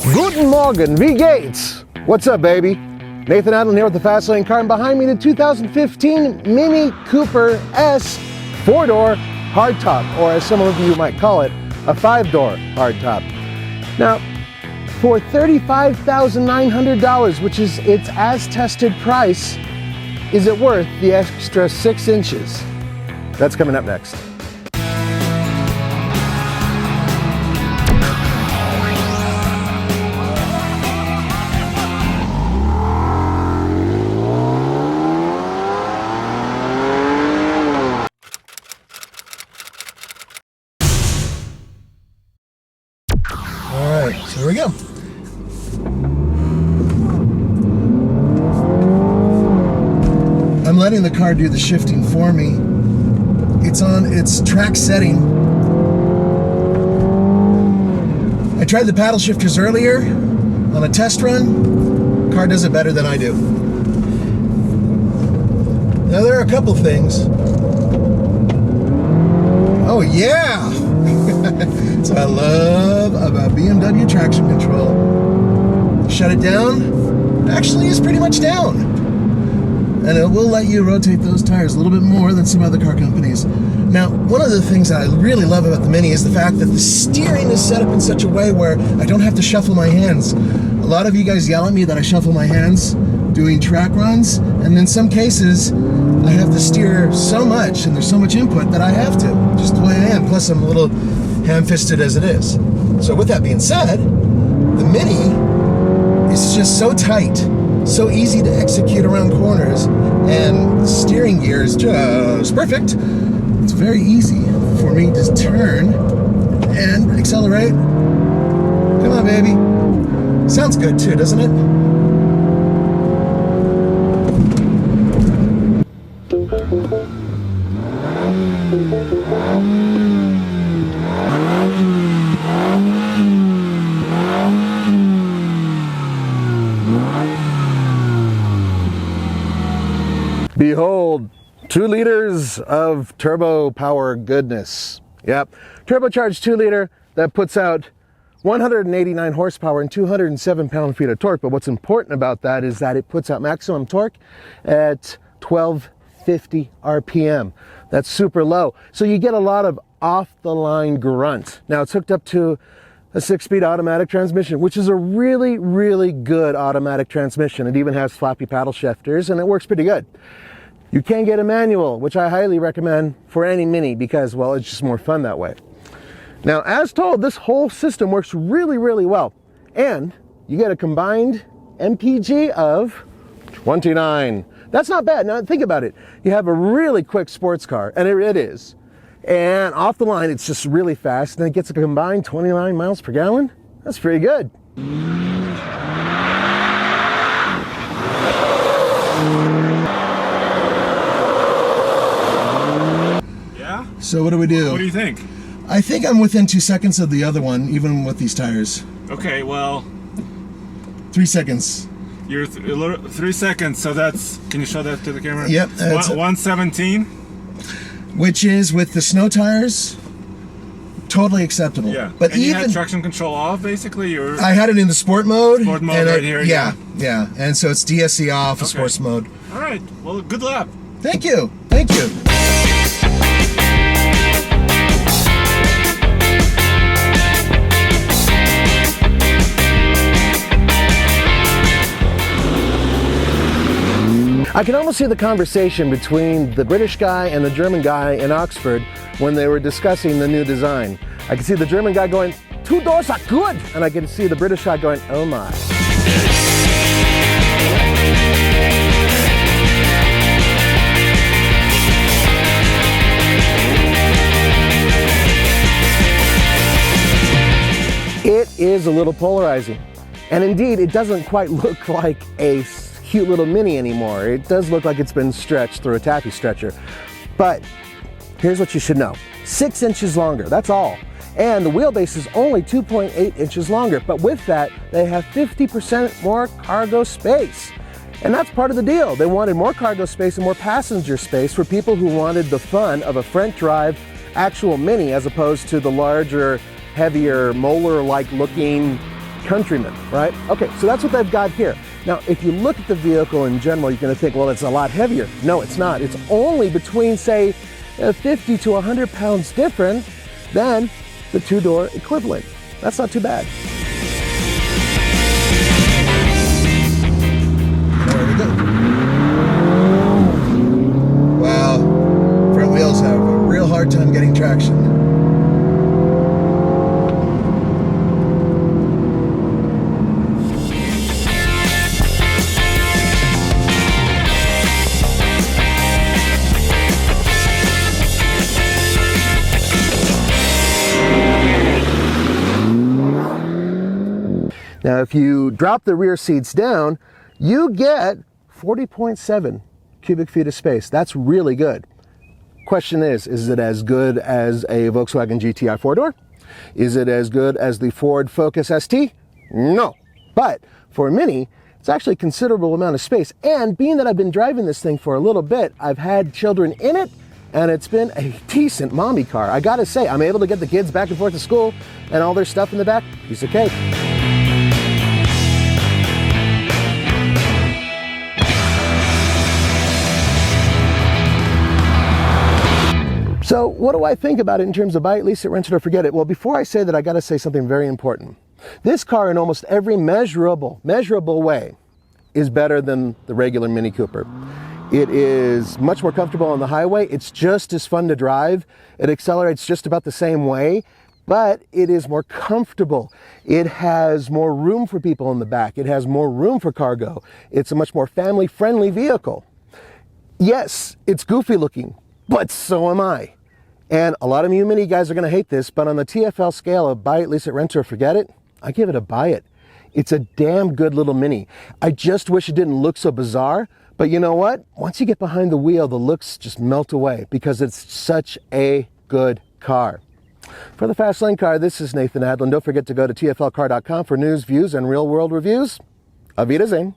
Guten Morgen, wie geht's? What's up, baby? Nathan Adlin here with the Fast Lane Car, and behind me the 2015 Mini Cooper S 4-door hardtop, or as some of you might call it, a 5-door hardtop. Now, for $35,900, which is its as-tested price, is it worth the extra 6 inches? That's coming up next. So here we go. I'm letting the car do the shifting for me. It's on its track setting. I tried the paddle shifters earlier on a test run. Car does it better than I do. Now there are a couple things. Oh yeah! So I love about BMW traction control. Shut it down, actually is pretty much down. And it will let you rotate those tires a little bit more than some other car companies. Now, one of the things that I really love about the Mini is the fact that the steering is set up in such a way where I don't have to shuffle my hands. A lot of you guys yell at me that I shuffle my hands doing track runs, and in some cases, I have to steer so much and there's so much input that I have to, just the way I am. Plus I'm a little ham-fisted as it is. So with that being said, the Mini is just so tight, so easy to execute around corners, and steering gear is just perfect. It's very easy for me to turn and accelerate. Come on, baby. Sounds good too, doesn't it? Behold, 2 liters of turbo power goodness. Yep, turbocharged 2 liter that puts out 189 horsepower and 207 pound-feet of torque. But what's important about that is that it puts out maximum torque at 1250 RPM. That's super low. So you get a lot of off-the-line grunt. Now it's hooked up to a 6-speed automatic transmission, which is a really, really good automatic transmission. It even has flappy paddle shifters, and it works pretty good. You can get a manual, which I highly recommend for any Mini because, well, it's just more fun that way. Now, as told, this whole system works really, really well. And you get a combined MPG of 29. That's not bad. Now, think about it. You have a really quick sports car, and it is. And off the line, it's just really fast, and it gets a combined 29 miles per gallon. That's pretty good. Yeah? So what do we do? What do you think? I think I'm within 2 seconds of the other one, even with these tires. Okay, well... 3 seconds. You're 3 seconds, so that's... Can you show that to the camera? Yep. 117? Which is, with the snow tires, totally acceptable. Yeah. But and even you had traction control off, basically? Or... I had it in the sport mode. Sport mode right here? Yeah. And so it's DSC off, Okay. sports mode. All right. Well, good lap. Thank you. Thank you. I can almost see the conversation between the British guy and the German guy in Oxford when they were discussing the new design. I can see the German guy going, 2 doors are good, and I can see the British guy going, oh my. It is a little polarizing, and indeed it doesn't quite look like a cute little Mini anymore. It does look like it's been stretched through a taffy stretcher. But here's what you should know. 6 inches longer, that's all. And the wheelbase is only 2.8 inches longer. But with that, they have 50% more cargo space. And that's part of the deal. They wanted more cargo space and more passenger space for people who wanted the fun of a front drive actual Mini as opposed to the larger, heavier, molar-like looking Countryman, right? Okay, so that's what they've got here. Now, if you look at the vehicle in general, you're going to think, well, it's a lot heavier. No, it's not. It's only between, say, 50 to 100 pounds different than the two-door equivalent. That's not too bad. There we go. Wow, front wheels have a real hard time getting traction. Now, if you drop the rear seats down, you get 40.7 cubic feet of space. That's really good. Question is it as good as a Volkswagen GTI four-door? Is it as good as the Ford Focus ST? No. But for a Mini, it's actually a considerable amount of space. And being that I've been driving this thing for a little bit, I've had children in it, and it's been a decent mommy car. I gotta say, I'm able to get the kids back and forth to school and all their stuff in the back. Piece of cake. So what do I think about it in terms of buy it, lease it, rent it, or forget it? Well, before I say that, I gotta say something very important. This car in almost every measurable way is better than the regular Mini Cooper. It is much more comfortable on the highway. It's just as fun to drive. It accelerates just about the same way, but it is more comfortable. It has more room for people in the back. It has more room for cargo. It's a much more family-friendly vehicle. Yes, it's goofy looking, but so am I. And a lot of you Mini guys are gonna hate this, but on the TFL scale of buy it, lease it, rent it, or forget it, I give it a buy it. It's a damn good little Mini. I just wish it didn't look so bizarre, but you know what? Once you get behind the wheel, the looks just melt away because it's such a good car. For the Fast Lane Car, this is Nathan Adlin. Don't forget to go to tflcar.com for news, views, and real-world reviews. Auf Wiedersehen.